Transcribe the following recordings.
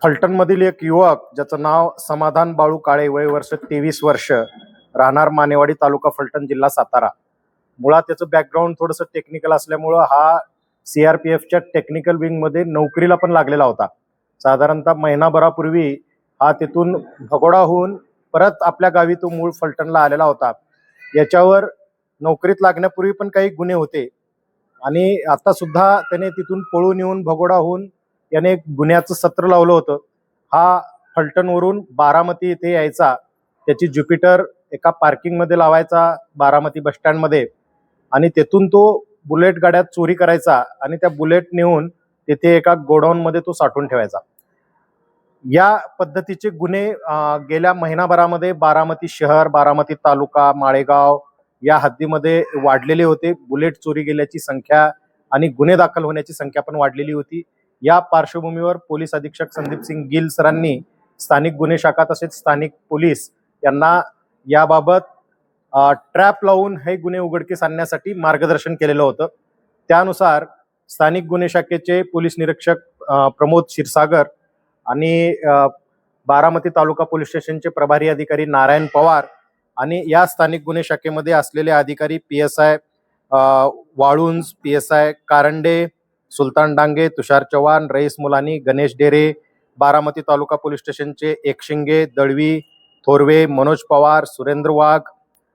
फलटणमधील एक युवक ज्याचं नाव समाधान बाळू काळे, वय वर्ष 23 वर्ष, राहणार मानेवाडी, तालुका फलटण, जिल्हा सातारा. मुळात त्याचं बॅकग्राऊंड थोडंसं टेक्निकल असल्यामुळं हा CRPFच्या टेक्निकल विंगमध्ये नोकरीला पण लागलेला होता. साधारणतः महिनाभरापूर्वी हा तिथून भगोडा होऊन परत आपल्या गावी तो मूळ फलटणला आलेला होता. याच्यावर नोकरीत लागण्यापूर्वी पण काही गुन्हे होते आणि आता सुद्धा त्याने तिथून पळून येऊन भगोडा होऊन याने एक गुन्ह्याचं सत्र लावलं होतं. हा फलटणवरून बारामती येथे यायचा, त्याची ज्युपिटर एका पार्किंगमध्ये लावायचा बारामती बसस्टँडमध्ये आणि तेथून तो बुलेट गाड्यात चोरी करायचा आणि त्या बुलेट नेऊन तेथे एका गोडाऊनमध्ये तो साठवून ठेवायचा. या पद्धतीचे गुन्हे गेल्या महिनाभरामध्ये बारामती शहर, बारामती तालुका, माळेगाव या हद्दीमध्ये वाढलेले होते. बुलेट चोरी गेल्याची संख्या आणि गुन्हे दाखल होण्याची संख्या पण वाढलेली होती. या पार्श्वभूमीवर पोलीस अधीक्षक संदीप सिंग गिल सरांनी स्थानिक गुन्हे शाखा तसेच स्थानिक पोलीस यांना याबाबत ट्रॅप लावून हे गुन्हे उघडकीस आणण्यासाठी मार्गदर्शन केलेलं होतं. त्यानुसार स्थानिक गुन्हे शाखेचे पोलीस निरीक्षक प्रमोद क्षीरसागर आणि बारामती तालुका पोलीस स्टेशनचे प्रभारी अधिकारी नारायण पवार आणि या स्थानिक गुन्हे शाखेमध्ये असलेले अधिकारी PSI वाळुंज, PSI कारंडे, सुलतान डांगे, तुषार चव्हाण, रईस मुलानी, गणेश डेरे, बारामती तालुका पोलीस स्टेशनचे एकशिंगे, दळवी, थोरवे, मनोज पवार, सुरेंद्र वाघ,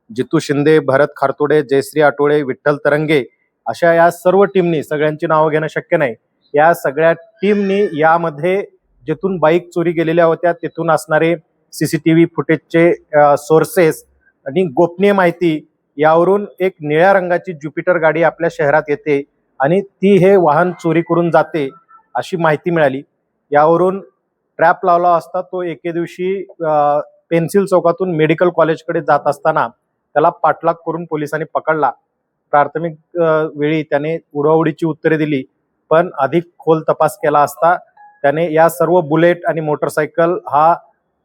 जितू शिंदे, भरत खारतोडे, जयश्री आटोळे, विठ्ठल तरंगे अशा या सर्व टीमनी, सगळ्यांची नावं घेणं शक्य नाही, या सगळ्या टीमनी यामध्ये जिथून बाईक चोरी गेलेल्या होत्या तिथून असणारे CCTV फुटेजचे सोर्सेस आणि गोपनीय माहिती यावरून एक निळ्या रंगाची ज्युपिटर गाडी आपल्या शहरात येते आणि ती हे वाहन चोरी करून जाते अशी माहिती मिळाली. यावरून ट्रॅप लावला असता तो एके दिवशी पेन्सिल चौकातून मेडिकल कॉलेजकडे जात असताना त्याला पाठलाग करून पोलिसांनी पकडला. प्राथमिक वेळी त्याने उडवाउडीची उत्तरे दिली, पण अधिक खोल तपास केला असता त्याने या सर्व बुलेट आणि मोटरसायकल हा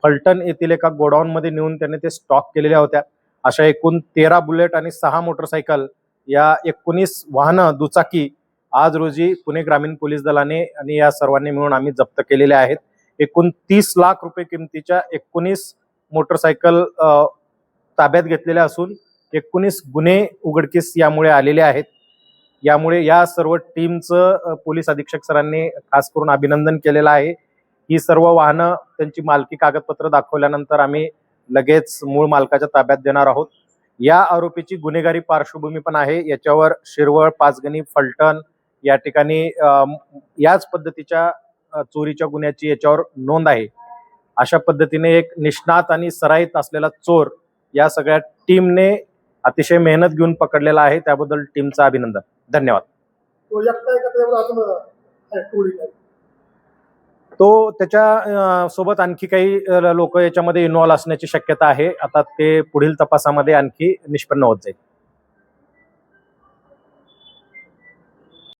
फलटण येथील एका गोडाऊनमध्ये नेऊन त्याने ते स्टॉक केलेल्या होत्या. अशा एकूण 13 बुलेट आणि 6 मोटरसायकल या 19 वाहनं दुचाकी आज रोजी पुणे ग्रामीण पोलीस दलाने आणि या सर्वांनी मिळून आम्ही जप्त केलेले आहेत. एकूण 30 लाख रुपये किमतीच्या 19 मोटरसायकल ताब्यात घेतलेल्या असून 19 गुन्हे उघडकीस यामुळे आलेले आहेत. यामुळे या सर्व टीमचं पोलीस अधीक्षक सरांनी खास करून अभिनंदन केलेलं आहे. ही सर्व वाहनं त्यांची मालकी कागदपत्र दाखवल्यानंतर आम्ही लगेच मूळ मालकाच्या ताब्यात देणार आहोत. या आरोपीची गुन्हेगारी पार्श्वभूमी पण आहे. याच्यावर शिरवळ, पाचगणी, फलटण या ठिकाणी याच पद्धतीच्या चोरीच्या गुन्ह्याची याच्यावर नोंद आहे. अशा पद्धतीने एक निष्णात आणि सराईत असलेला चोर या सगळ्या टीमने अतिशय मेहनत घेऊन पकडलेला आहे. त्याबद्दल टीमचं अभिनंदन. धन्यवाद. तो त्याच्या सोबत आणखी काही लोक याच्यामध्ये इन्व्हॉल्व असण्याची शक्यता आहे. आता ते पुढील तपासामध्ये आणखी निष्पन्न होत जाईल.